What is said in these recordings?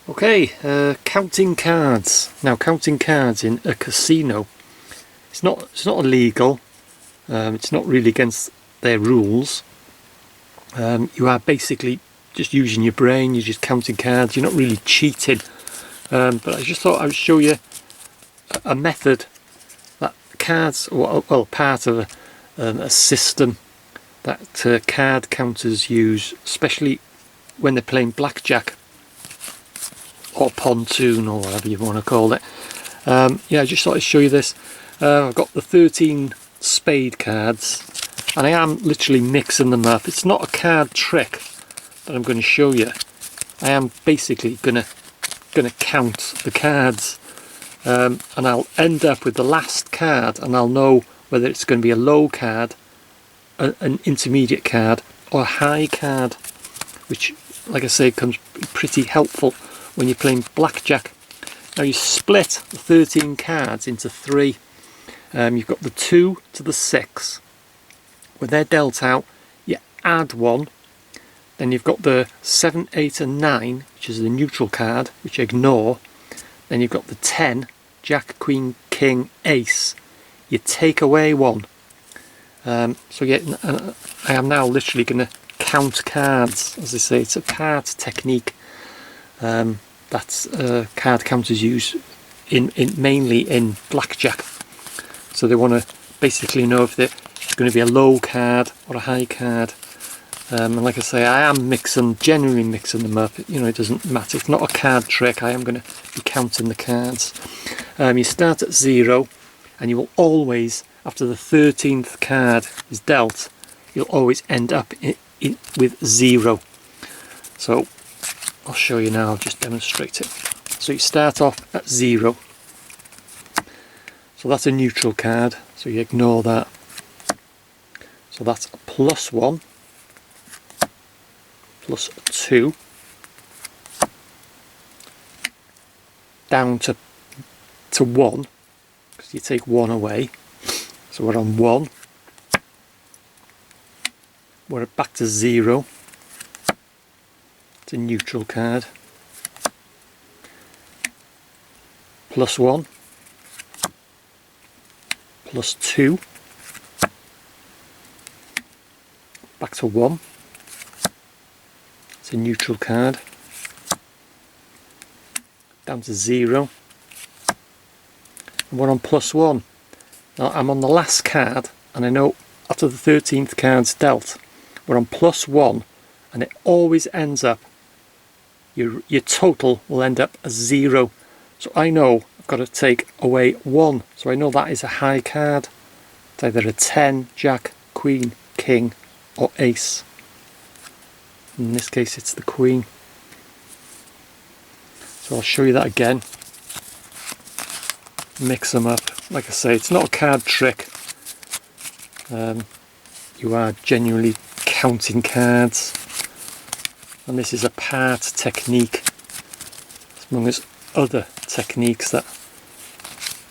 Okay, counting cards. Now, counting cards in a casino, it's not illegal. It's not really against their rules. You are basically just using your brain. You're just counting cards. You're not really cheating. But I just thought I would show you a method that cards, well, part of a system that card counters use, especially when they're playing blackjack or pontoon or whatever you want to call it. Yeah, I just thought I'd show you this. I've got the 13 spade cards and I am literally mixing them up. It's not a card trick that I'm going to show you. I am basically going to count the cards, and I'll end up with the last card and I'll know whether it's going to be a low card, an intermediate card or a high card, which, like I say, comes pretty helpful when you're playing blackjack. Now you split the 13 cards into three. You've got the 2 to the 6. When they're dealt out, you add 1. Then you've got the 7, 8 and 9, which is the neutral card, which you ignore. Then you've got the 10, Jack, Queen, King, Ace. You take away 1. So yeah, I am now literally going to count cards. As I say, it's a card technique that card counters use mainly in blackjack. So they want to basically know if they're going to be a low card or a high card. And like I say, I am genuinely mixing them up. You know, it doesn't matter. It's not a card trick. I am going to be counting the cards. You start at 0, and you will always, after the 13th card is dealt, you'll always end up with 0. So I'll show you now. I'll just demonstrate it. So you start off at 0. So that's a neutral card, so you ignore that. So that's a +1, +2, down to 1, because you take 1 away. So we're on 1. We're back to 0. It's a neutral card. +1, +2, back to 1. It's a neutral card. Down to 0. And we're on +1. Now I'm on the last card, and I know after the 13th card's dealt, we're on +1, and it always ends up, your total will end up as 0. So I know I've got to take away 1. So I know that is a high card. It's either a 10, Jack, Queen, King or Ace. In this case it's the Queen. So I'll show you that again. Mix them up. Like I say, it's not a card trick. You are genuinely counting cards. And this is a part technique, among as other techniques that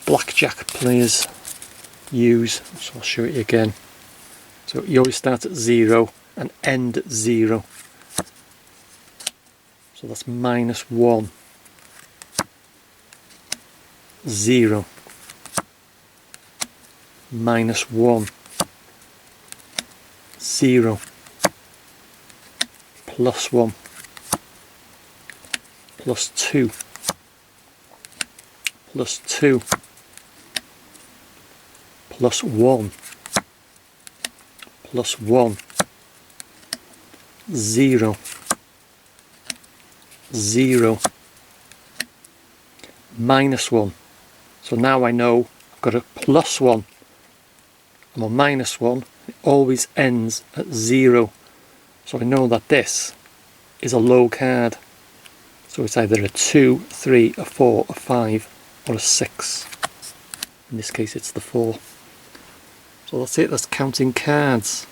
blackjack players use. So I'll show it you again. So you always start at 0 and end at 0. So that's -1, 0, -1, 0, +1, +2, +2, +1, +1, 0, 0, -1. So now I know I've got a +1. I'm on -1. It always ends at 0. So I know that this is a low card. So it's either a 2, 3, a 4, a 5 or a 6. In this case it's the 4. So that's it, that's counting cards.